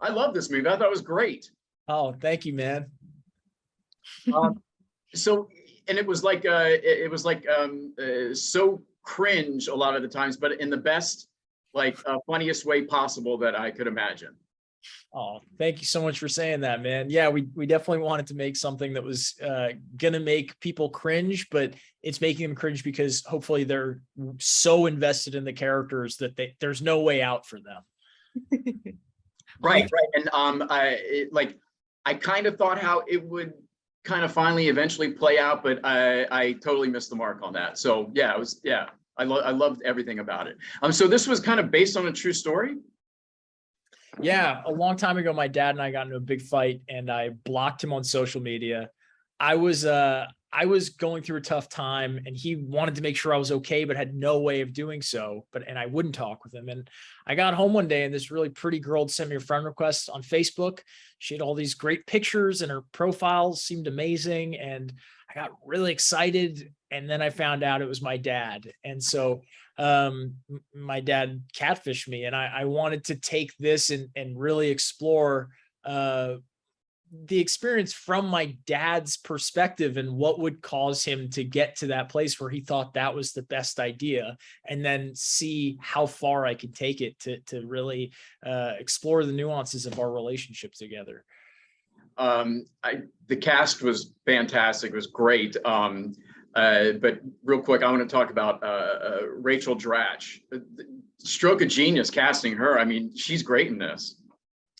I love this movie. I thought it was great. Oh, thank you, man. So, and it was like so cringe a lot of the times, but in the best, like funniest way possible that I could imagine. Oh, thank you so much for saying that, man. Yeah, we definitely wanted to make something that was gonna make people cringe, but it's making them cringe because hopefully they're so invested in the characters that there's no way out for them. Right. And I kind of thought how it would kind of finally eventually play out, but I totally missed the mark on that. So yeah, I loved everything about it. So this was kind of based on a true story. Yeah, a long time ago, my dad and I got into a big fight, and I blocked him on social media. I was going through a tough time, and he wanted to make sure I was okay, but had no way of doing so. And I wouldn't talk with him. And I got home one day, and this really pretty girl sent me a friend request on Facebook. She had all these great pictures, and her profile seemed amazing, and I got really excited. And then I found out it was my dad, and so my dad catfished me, and I wanted to take this and really explore the experience from my dad's perspective and what would cause him to get to that place where he thought that was the best idea, and then see how far I could take it to really explore the nuances of our relationship together. The cast was fantastic. It was great. But real quick, I want to talk about Rachel Dratch. Stroke of genius casting her. I mean, she's great in this.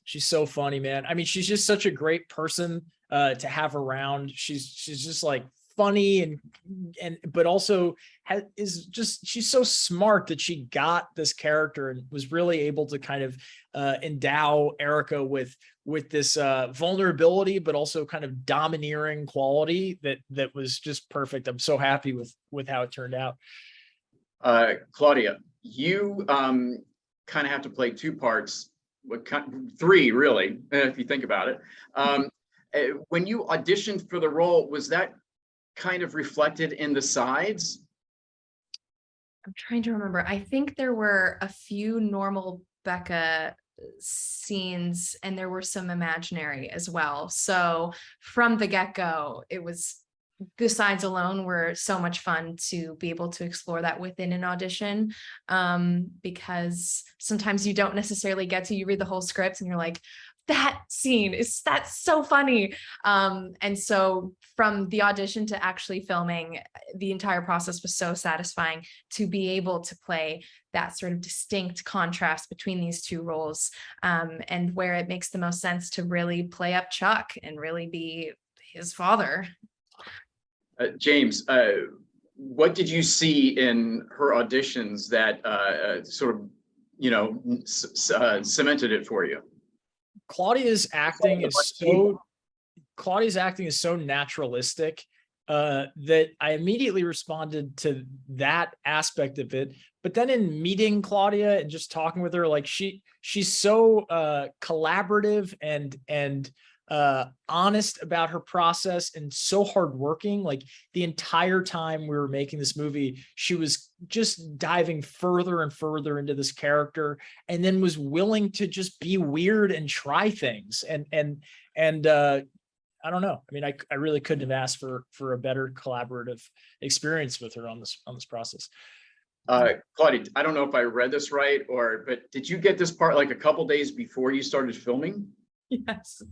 She's so funny, man. I mean, she's just such a great person to have around. She's just like funny and but also she's so smart that she got this character and was really able to kind of endow Erica with this vulnerability, but also kind of domineering quality that was just perfect. I'm so happy with how it turned out. Claudia, you kind of have to play two parts, three really, if you think about it. When you auditioned for the role, was that kind of reflected in the sides? I'm trying to remember. I think there were a few normal Becca scenes, and there were some imaginary as well. So from the get-go, the sides alone were so much fun to be able to explore that within an audition, because sometimes you don't necessarily get to, you read the whole script and you're like, that's so funny. And so from the audition to actually filming, the entire process was so satisfying to be able to play that sort of distinct contrast between these two roles, and where it makes the most sense to really play up Chuck and really be his father. James, what did you see in her auditions that sort of, cemented it for you? Claudia's acting is so naturalistic that I immediately responded to that aspect of it. But then in meeting Claudia and just talking with her, like she's so collaborative and honest about her process and so hardworking. Like the entire time we were making this movie, she was just diving further and further into this character, and then was willing to just be weird and try things. And I don't know. I mean, I really couldn't have asked for a better collaborative experience with her on this process. Claudia, I don't know if I read this right, but did you get this part like a couple days before you started filming? Yes.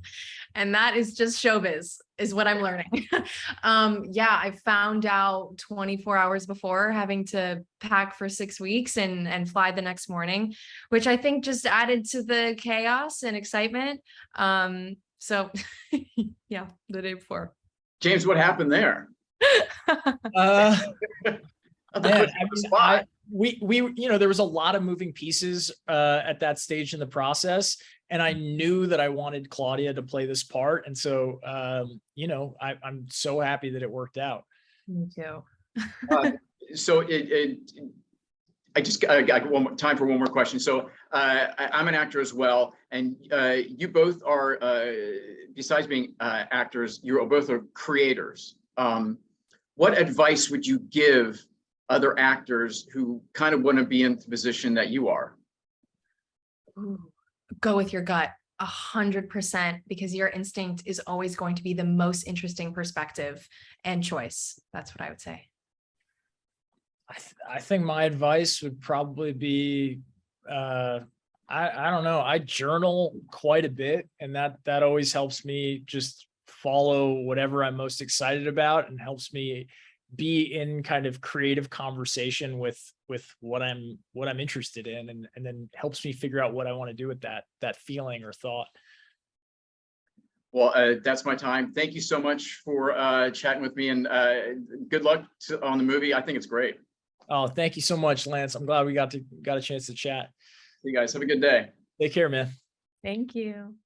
And that is just showbiz, is what I'm learning. Yeah, I found out 24 hours before, having to pack for 6 weeks and fly the next morning, which I think just added to the chaos and excitement. So yeah, the day before. James, what happened there? Man, we there was a lot of moving pieces at that stage in the process, and I knew that I wanted Claudia to play this part, and so I'm so happy that it worked out. Me too. So I got time for one more question. So I'm an actor as well, and you both are, besides being actors, you both are creators. What advice would you give other actors who kind of want to be in the position that you are? Ooh, go with your gut. 100%, because your instinct is always going to be the most interesting perspective and choice. That's what I would say. I think my advice would probably be, I don't know. I journal quite a bit, and that always helps me just follow whatever I'm most excited about, and helps me be in kind of creative conversation with what I'm interested in, and then helps me figure out what I want to do with that feeling or thought. Well, that's my time. Thank you so much for chatting with me, and good luck on the movie. I think it's great. Oh, thank you so much, Lance. I'm glad we got a chance to chat. You guys have a good day. Take care, man. Thank you.